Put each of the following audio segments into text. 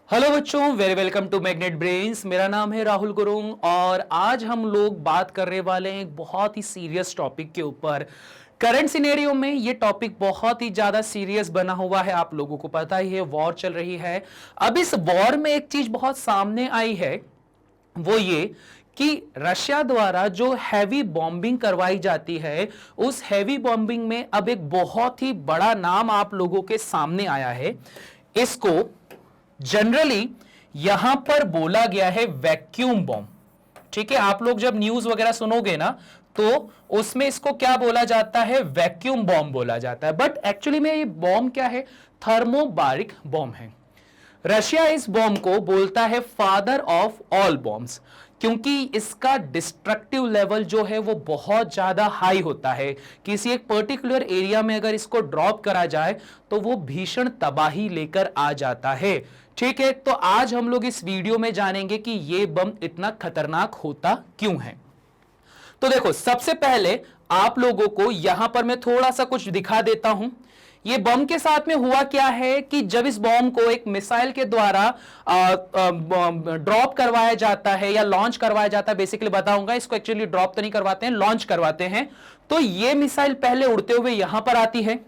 Hello बच्चों, very welcome to magnet brains. मेरा नाम है राहुल गुरुंग और आज हम लोग बात करने वाले हैं एक बहुत ही सीरियस टॉपिक के ऊपर। करंट सिनेरियो में ये टॉपिक बहुत ही ज्यादा सीरियस बना हुआ है। आप लोगों को पता ही है, वॉर चल रही है। अब इस वॉर में एक चीज बहुत सामने आई है, वो ये कि रशिया द्वारा जो हैवी बॉम्बिंग करवाई जाती है, उस हैवी बॉम्बिंग में अब एक बहुत ही बड़ा नाम आप लोगों के सामने आया है। इसको जनरली यहां पर बोला गया है वैक्यूम बॉम्ब। ठीक है, आप लोग जब न्यूज वगैरह सुनोगे ना तो उसमें इसको क्या बोला जाता है, वैक्यूम बॉम्ब बोला जाता है। बट एक्चुअली में ये बॉम्ब क्या है, थर्मोबारिक बॉम्ब है। रशिया इस बॉम्ब को बोलता है फादर ऑफ ऑल बॉम्ब्स, क्योंकि इसका डिस्ट्रक्टिव लेवल जो है वो बहुत ज्यादा हाई होता है। किसी एक पर्टिकुलर एरिया में अगर इसको ड्रॉप करा जाए तो वो भीषण तबाही लेकर आ जाता है। ठीक है, तो आज हम लोग इस वीडियो में जानेंगे कि ये बम इतना खतरनाक होता क्यों है। तो देखो, सबसे पहले आप लोगों को यहां पर मैं थोड़ा सा कुछ दिखा देता हूं। ये बम के साथ में हुआ क्या है कि जब इस बम को एक मिसाइल के द्वारा ड्रॉप करवाया जाता है या लॉन्च करवाया जाता है, बेसिकली बताऊंगा, इसको एक्चुअली ड्रॉप तो नहीं करवाते हैं, लॉन्च करवाते हैं। तो ये मिसाइल पहले उड़ते हुए यहां पर आती है।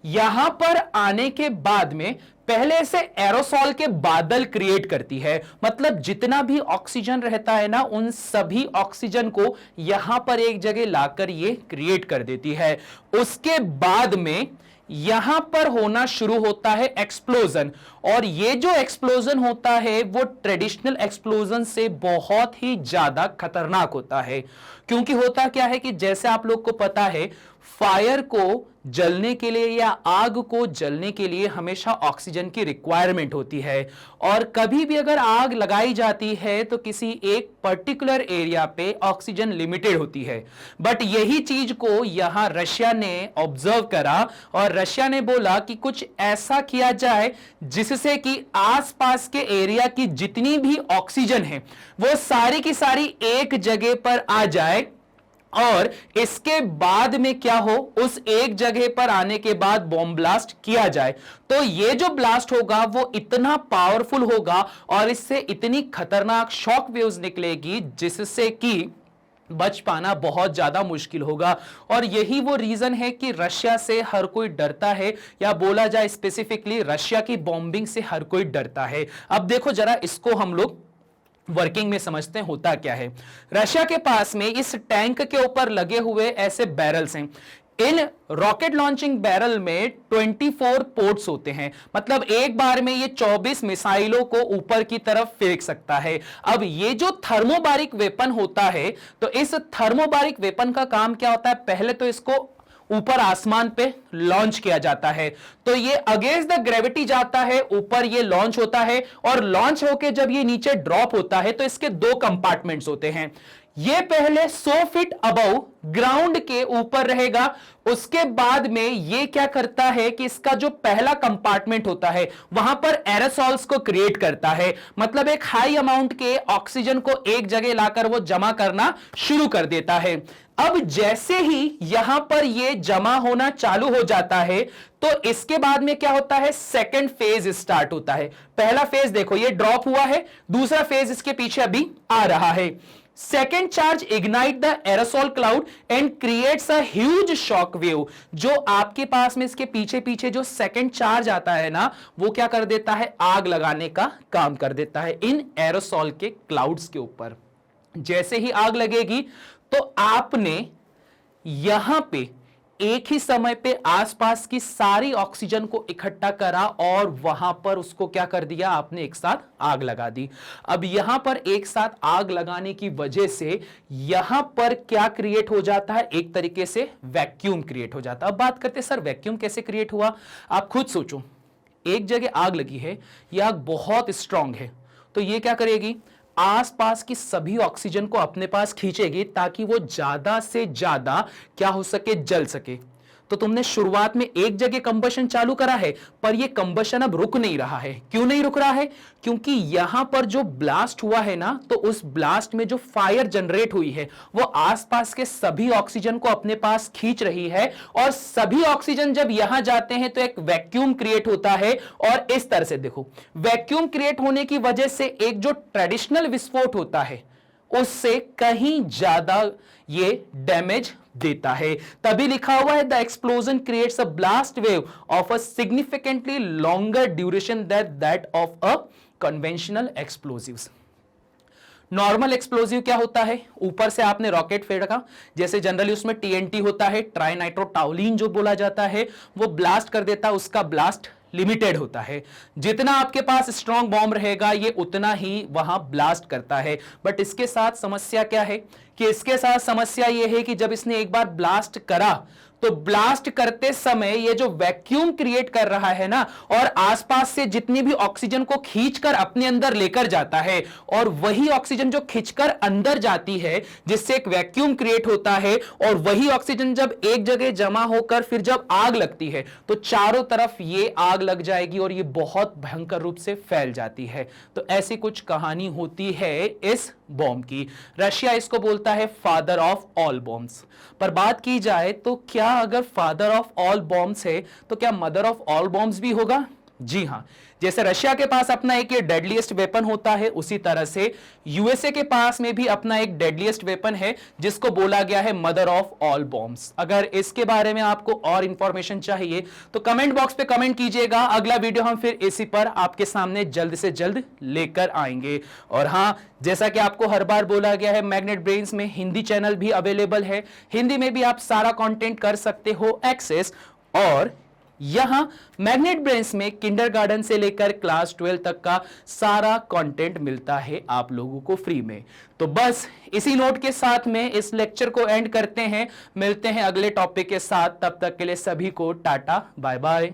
यहां पर आने के बाद में पहले से एरोसॉल के बादल क्रिएट करती है। मतलब जितना भी ऑक्सीजन रहता है ना, उन सभी ऑक्सीजन को यहां पर एक जगह लाकर ये क्रिएट कर देती है। उसके बाद में यहां पर होना शुरू होता है एक्सप्लोजन। और ये जो एक्सप्लोजन होता है वो ट्रेडिशनल एक्सप्लोजन से बहुत ही ज्यादा खतरनाक होता है। क्योंकि होता क्या है कि जैसे आप लोग को पता है, फायर को जलने के लिए या आग को जलने के लिए हमेशा ऑक्सीजन की रिक्वायरमेंट होती है। और कभी भी अगर आग लगाई जाती है तो किसी एक पर्टिकुलर एरिया पे ऑक्सीजन लिमिटेड होती है। बट यही चीज को यहां रशिया ने ऑब्जर्व करा और रशिया ने बोला कि कुछ ऐसा किया जाए जिससे कि आसपास के एरिया की जितनी भी ऑक्सीजन है वो सारी की सारी एक जगह पर आ जाए। और इसके बाद में क्या हो, उस एक जगह पर आने के बाद बॉम्ब ब्लास्ट किया जाए। तो ये जो ब्लास्ट होगा वो इतना पावरफुल होगा और इससे इतनी खतरनाक शॉक वेव्स निकलेगी जिससे कि बच पाना बहुत ज्यादा मुश्किल होगा। और यही वो रीजन है कि रशिया से हर कोई डरता है, या बोला जाए स्पेसिफिकली रशिया की बॉम्बिंग से हर कोई डरता है। अब देखो जरा, इसको हम लोग वर्किंग में समझते हैं होता क्या है। रशिया के पास में इस टैंक के ऊपर लगे हुए ऐसे बैरल्स हैं। इन रॉकेट लॉन्चिंग बैरल में 24 पोर्ट्स होते हैं। मतलब एक बार में ये 24 मिसाइलों को ऊपर की तरफ फेंक सकता है। अब ये जो थर्मोबारिक वेपन होता है, तो इस थर्मोबारिक वेपन का काम क्या होता है, पहले तो इसको ऊपर आसमान पे लॉन्च किया जाता है। तो ये अगेंस्ट द ग्रेविटी जाता है, ऊपर ये लॉन्च होता है और लॉन्च होके जब ये नीचे ड्रॉप होता है तो इसके दो कंपार्टमेंट्स होते हैं। ये पहले 100 फीट अबव ग्राउंड के ऊपर रहेगा। उसके बाद में ये क्या करता है कि इसका जो पहला कंपार्टमेंट होता है वहां पर एरोसॉल्स को क्रिएट करता है। मतलब एक हाई अमाउंट के ऑक्सीजन को एक जगह लाकर वो जमा करना शुरू कर देता है। अब जैसे ही यहां पर ये जमा होना चालू हो जाता है तो इसके बाद में क्या होता है, सेकंड फेज स्टार्ट होता है। पहला फेज देखो ये ड्रॉप हुआ है, दूसरा फेज इसके पीछे अभी आ रहा है। Second charge ignite the aerosol cloud and creates a huge shock wave. जो आपके पास में इसके पीछे पीछे जो सेकेंड चार्ज आता है ना, वो क्या कर देता है, आग लगाने का काम कर देता है इन एरोसॉल के क्लाउड्स के ऊपर। जैसे ही आग लगेगी तो आपने यहां पे एक ही समय पे आसपास की सारी ऑक्सीजन को इकट्ठा करा और वहां पर उसको क्या कर दिया, आपने एक साथ आग लगा दी। अब यहां पर एक साथ आग लगाने की वजह से यहां पर क्या क्रिएट हो जाता है, एक तरीके से वैक्यूम क्रिएट हो जाता है। अब बात करते हैं सर वैक्यूम कैसे क्रिएट हुआ। आप खुद सोचो, एक जगह आग लगी है, यह आग बहुत स्ट्रांग है, तो ये क्या करेगी, आसपास की सभी ऑक्सीजन को अपने पास खींचेगी ताकि वो ज्यादा से ज्यादा क्या हो सके, जल सके। तो तुमने शुरुआत में एक जगह कंबशन चालू करा है, पर यह कंबशन अब रुक नहीं रहा है। क्यों नहीं रुक रहा है? क्योंकि यहां पर जो ब्लास्ट हुआ है ना, तो उस ब्लास्ट में जो फायर जनरेट हुई है वो आसपास के सभी ऑक्सीजन को अपने पास खींच रही है, और सभी ऑक्सीजन जब यहां जाते हैं तो एक वैक्यूम क्रिएट होता है। और इस तरह से देखो, वैक्यूम क्रिएट होने की वजह से एक जो ट्रेडिशनल विस्फोट होता है उससे कहीं ज्यादा ये डैमेज देता है। तभी लिखा हुआ है the explosion creates a blast wave of a significantly longer duration that of a conventional explosives. Normal explosive क्या होता है? ऊपर से आपने रॉकेट फेंका, जैसे जनरली उसमें टीएनटी होता है, ट्राई नाइट्रोटाउलिन जो बोला जाता है, वो ब्लास्ट कर देता है। उसका ब्लास्ट लिमिटेड होता है, जितना आपके पास स्ट्रॉन्ग बॉम्ब रहेगा ये उतना ही वहां ब्लास्ट करता है। बट इसके साथ समस्या क्या है कि इसके साथ समस्या यह है कि जब इसने एक बार ब्लास्ट करा तो ब्लास्ट करते समय ये जो वैक्यूम क्रिएट कर रहा है ना, और आसपास से जितनी भी ऑक्सीजन को खींचकर अपने अंदर लेकर जाता है, और वही ऑक्सीजन जो खींचकर अंदर जाती है जिससे एक वैक्यूम क्रिएट होता है, और वही ऑक्सीजन जब एक जगह जमा होकर फिर जब आग लगती है तो चारों तरफ ये आग लग जाएगी और ये बहुत भयंकर रूप से फैल जाती है। तो ऐसी कुछ कहानी होती है इस बॉम्ब की। रशिया इसको बोलता है फादर ऑफ ऑल बॉम्ब्स। पर बात की जाए तो क्या अगर फादर ऑफ ऑल बॉम्ब्स है तो क्या मदर ऑफ ऑल बॉम्ब्स भी होगा? जी हां, जैसे रशिया के पास अपना एक डेडलीस्ट वेपन होता है, उसी तरह से यूएसए के पास में भी अपना एक डेडलीस्ट वेपन है जिसको बोला गया है मदर ऑफ ऑल बॉम्ब्स। अगर इसके बारे में आपको और इंफॉर्मेशन चाहिए तो कमेंट बॉक्स पे कमेंट कीजिएगा। अगला वीडियो हम फिर इसी पर आपके सामने जल्द से जल्द लेकर आएंगे। और हां, जैसा कि आपको हर बार बोला गया है, मैग्नेट ब्रेन्स में हिंदी चैनल भी अवेलेबल है, हिंदी में भी आप सारा कंटेंट कर सकते हो एक्सेस। और यहां मैग्नेट ब्रेन्स में किंडरगार्टन से लेकर क्लास 12 तक का सारा कंटेंट मिलता है आप लोगों को फ्री में। तो बस इसी नोट के साथ में इस लेक्चर को एंड करते हैं, मिलते हैं अगले टॉपिक के साथ। तब तक के लिए सभी को टाटा बाय बाय।